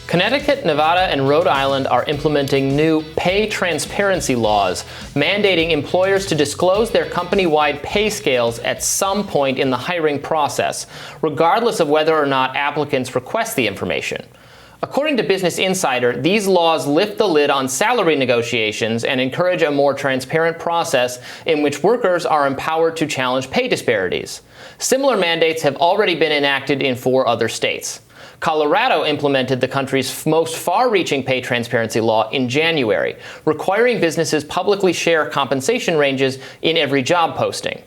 Connecticut, Nevada, and Rhode Island are implementing new pay transparency laws, mandating employers to disclose their company-wide pay scales at some point in the hiring process, regardless of whether or not applicants request the information. According to Business Insider, these laws lift the lid on salary negotiations and encourage a more transparent process in which workers are empowered to challenge pay disparities. Similar mandates have already been enacted in 4 other states. Colorado implemented the country's most far-reaching pay transparency law in January, requiring businesses publicly share compensation ranges in every job posting.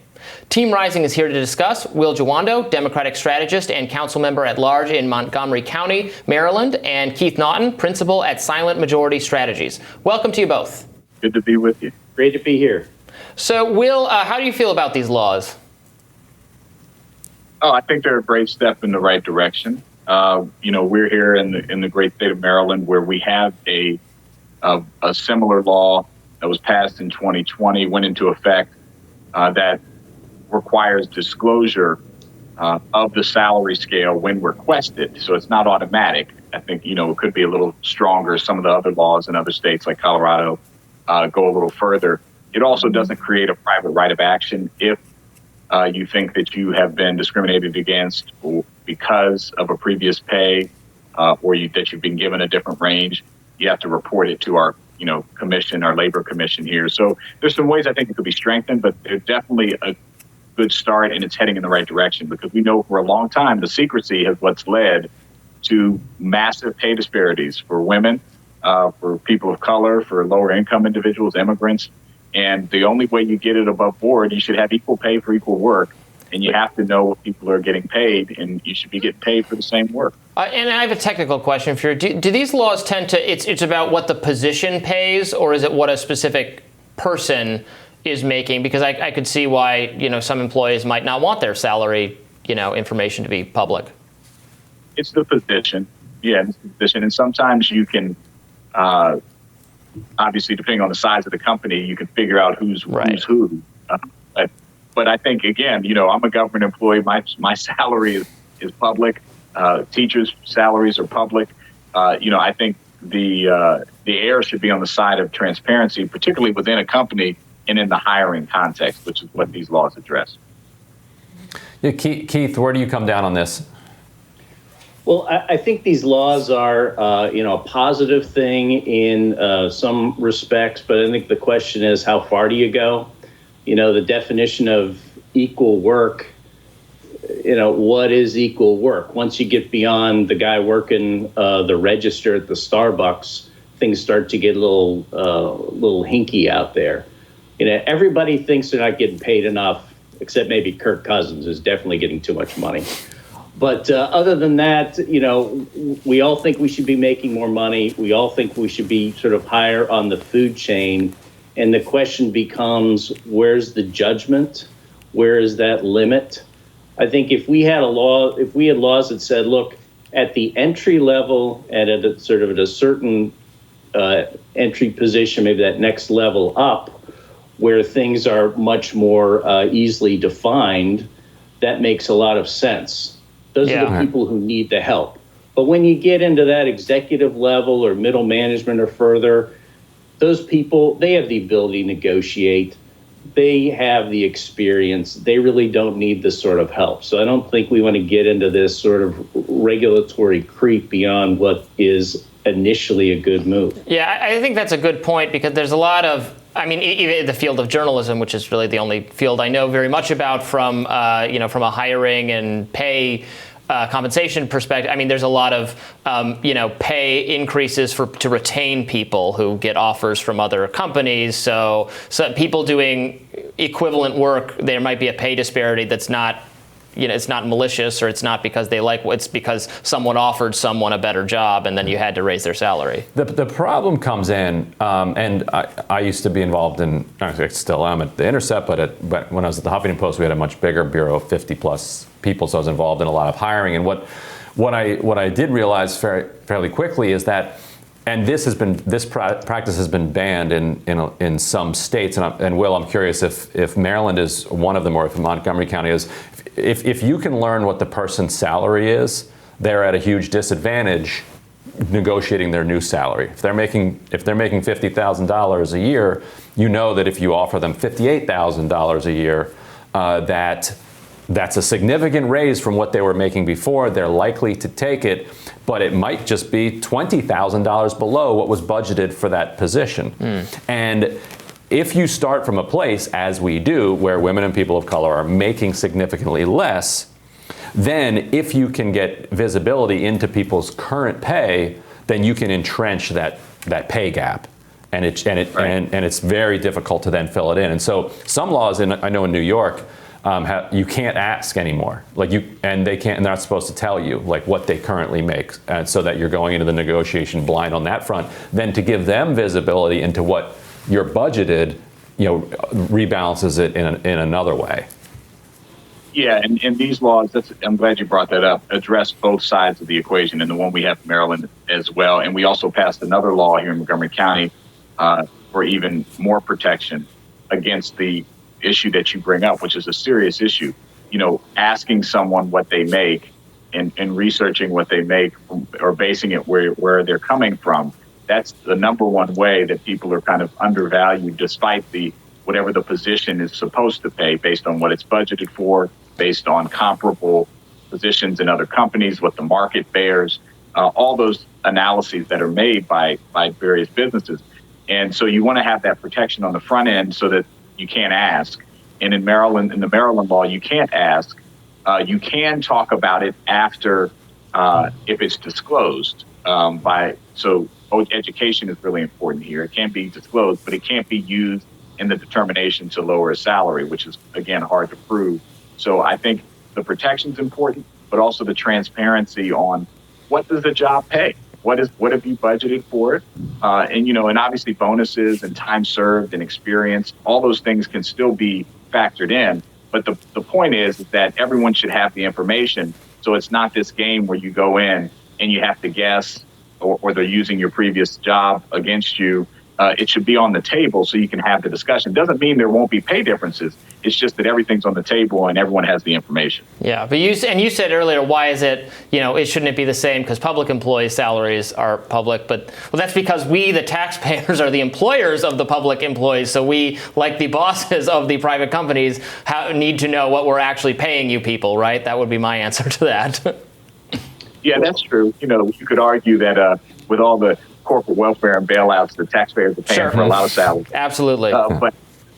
Team Rising is here to discuss. Will Jawando, Democratic strategist and council member at large in Montgomery County, Maryland, and Keith Naughton, principal at Silent Majority Strategies. Welcome to you both. Good to be with you. Great to be here. So, Will, how do you feel about these laws? Oh, I think they're a great step in the right direction. We're here in the great state of Maryland, where we have a similar law that was passed in 2020, went into effect, that requires disclosure of the salary scale when requested. So it's not automatic. I think, it could be a little stronger. Some of the other laws in other states like Colorado go a little further. It also doesn't create a private right of action if you think that you have been discriminated against because of a previous pay, or that you've been given a different range. You have to report it to our, commission, our labor commission here. So there's some ways I think it could be strengthened, but they're definitely a good start, and it's heading in the right direction, because we know for a long time the secrecy is what's led to massive pay disparities for women, for people of color, for lower income individuals, immigrants. And the only way you get it above board, you should have equal pay for equal work. And you have to know what people are getting paid, and you should be getting paid for the same work. And I have a technical question for you. Do these laws tend to, it's about what the position pays, or is it what a specific person is making? Because I could see why, some employees might not want their salary, information to be public. It's the position. Yeah, it's the position. And sometimes you can, obviously, depending on the size of the company, you can figure out who's who. But I think, again, I'm a government employee. My salary is public. Teachers' salaries are public. I think the air should be on the side of transparency, particularly within a company and in the hiring context, which is what these laws address. Yeah, Keith, where do you come down on this? Well, I think these laws are, a positive thing in some respects, but I think the question is, how far do you go? The definition of equal work, what is equal work? Once you get beyond the guy working the register at the Starbucks, things start to get a little hinky out there. Everybody thinks they're not getting paid enough, except maybe Kirk Cousins is definitely getting too much money. But other than that, we all think we should be making more money. We all think we should be sort of higher on the food chain. And the question becomes, where's the judgment? Where is that limit? I think if we had laws that said, look, at the entry level and at a certain entry position, maybe that next level up, where things are much more easily defined, that makes a lot of sense. Those are the people who need the help. But when you get into that executive level or middle management or further, those people, they have the ability to negotiate. They have the experience. They really don't need this sort of help. So I don't think we want to get into this sort of regulatory creep beyond what is initially a good move. Yeah, I think that's a good point, because there's a lot of, even in the field of journalism, which is really the only field I know very much about from a hiring and pay compensation perspective. There's a lot of, pay increases to retain people who get offers from other companies. So people doing equivalent work, there might be a pay disparity that's not, it's not malicious, or it's not because it's because someone offered someone a better job and then you had to raise their salary. The problem comes in, and I used to be involved in, I still am at The Intercept, but when I was at the Huffington Post, we had a much bigger bureau of 50 plus people, so I was involved in a lot of hiring. And what I did realize fairly quickly is that, and this practice has been banned in some states, and Will, I'm curious if Maryland is one of them, or if Montgomery County is. If you can learn what the person's salary is, they're at a huge disadvantage negotiating their new salary. If they're making $50,000 a year, you know that if you offer them $58,000 a year, that's a significant raise from what they were making before. They're likely to take it, but it might just be $20,000 below what was budgeted for that position. And if you start from a place, as we do, where women and people of color are making significantly less, then if you can get visibility into people's current pay, then you can entrench that pay gap. And it's very difficult to then fill it in. And so some laws, I know in New York, you can't ask anymore. And they're not supposed to tell you like what they currently make, and so that you're going into the negotiation blind on that front. Then to give them visibility into what you're budgeted, rebalances it in another way. Yeah, and these laws, I'm glad you brought that up, address both sides of the equation, and the one we have in Maryland as well. And we also passed another law here in Montgomery County for even more protection against the issue that you bring up, which is a serious issue. Asking someone what they make and researching what they make or basing it where they're coming from, that's the number one way that people are kind of undervalued despite whatever the position is supposed to pay based on what it's budgeted for, based on comparable positions in other companies, what the market bears, all those analyses that are made by various businesses. And so you want to have that protection on the front end so that you can't ask. And in Maryland, in the Maryland law, you can't ask. You can talk about it after if it's disclosed so education is really important here. It can be disclosed, but it can't be used in the determination to lower a salary, which is, again, hard to prove. So I think the protection's important, but also the transparency on what does the job pay? What have you budgeted for it? And obviously bonuses and time served and experience, all those things can still be factored in. But the point is that everyone should have the information. So it's not this game where you go in and you have to guess or they're using your previous job against you. It should be on the table so you can have the discussion. Doesn't mean there won't be pay differences. It's just that everything's on the table and everyone has the information. Yeah, but you said earlier, why is it, it shouldn't be the same because public employees' salaries are public, but that's because we, the taxpayers, are the employers of the public employees. So we, like the bosses of the private companies, need to know what we're actually paying you people, right? That would be my answer to that. Yeah, that's true. You could argue that with all the corporate welfare and bailouts, the taxpayers are paying for a lot of salaries. Absolutely. But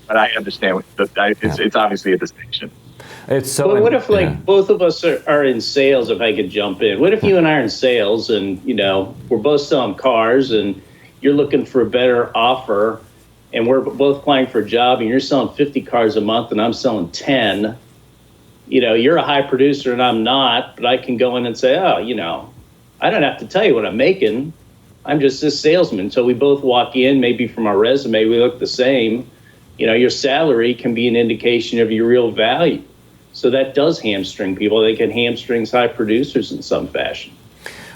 I understand. It's obviously a distinction. It's so. But what if both of us are in sales? If I could jump in, what if you and I are in sales and we're both selling cars and you're looking for a better offer, and we're both applying for a job and you're selling 50 cars a month and I'm selling 10. You're a high producer and I'm not, but I can go in and say, I don't have to tell you what I'm making. I'm just this salesman. So we both walk in, maybe from our resume, we look the same. Your salary can be an indication of your real value. So that does hamstring people. They can hamstring high producers in some fashion.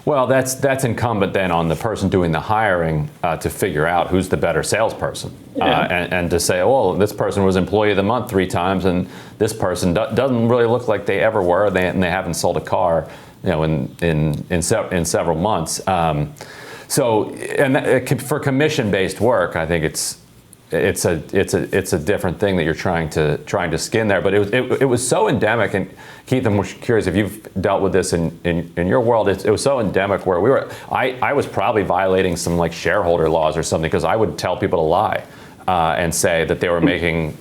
Well, that's incumbent then on the person doing the hiring to figure out who's the better salesperson. And to say, well, this person was employee of the month 3 times and this person doesn't really look like they ever were, and they haven't sold a car in several months. For commission-based work, I think it's a different thing that you're trying to skin there. But it was so endemic, and Keith, I'm curious if you've dealt with this in your world. It was so endemic where I was probably violating some like shareholder laws or something, because I would tell people to lie and say that they were making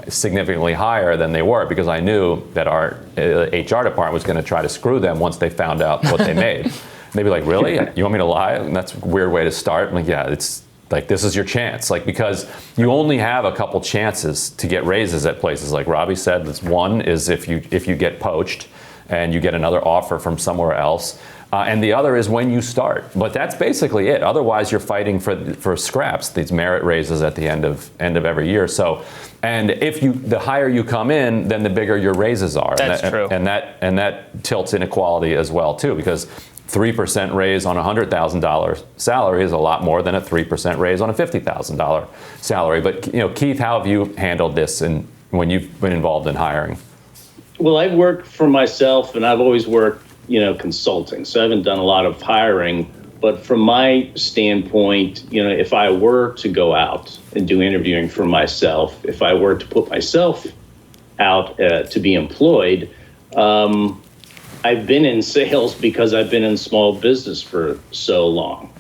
significantly higher than they were, because I knew that our HR department was going to try to screw them once they found out what they made. They'd be like, really? You want me to lie? And that's a weird way to start. I'm like, yeah, it's like, this is your chance. Like, because you only have a couple chances to get raises at places. Like Robbie said, one is if you get poached and you get another offer from somewhere else. And the other is when you start. But that's basically it. Otherwise, you're fighting for scraps, these merit raises at the end of every year. So, and the higher you come in, then the bigger your raises are. That's true. And that tilts inequality as well, too, because 3% raise on a $100,000 salary is a lot more than a 3% raise on a $50,000 salary. But Keith, how have you handled this when you've been involved in hiring? Well, I've worked for myself, and I've always worked, consulting. So I haven't done a lot of hiring. But from my standpoint, if I were to go out and do interviewing for myself, if I were to put myself out to be employed, I've been in sales because I've been in small business for so long.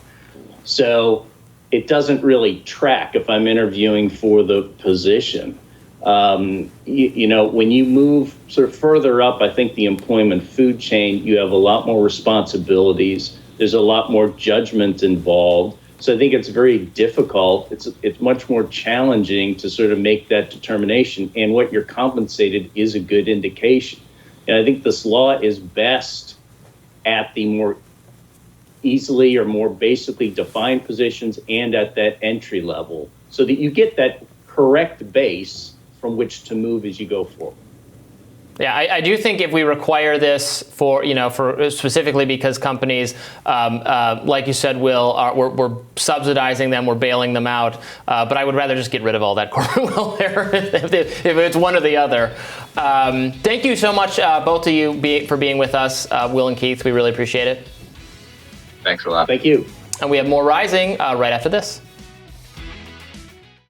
So it doesn't really track if I'm interviewing for the position. When you move sort of further up, I think the employment food chain, you have a lot more responsibilities. There's a lot more judgment involved. So I think it's very difficult. It's much more challenging to sort of make that determination. And what you're compensated is a good indication. And I think this law is best at the more easily or more basically defined positions and at that entry level so that you get that correct base from which to move as you go forward. Yeah, I do think if we require this for specifically because companies, like you said, Will, we're subsidizing them, we're bailing them out. But I would rather just get rid of all that corporate welfare if it's one or the other. Thank you so much, both of you, for being with us, Will and Keith. We really appreciate it. Thanks a lot. Thank you. And we have more Rising right after this.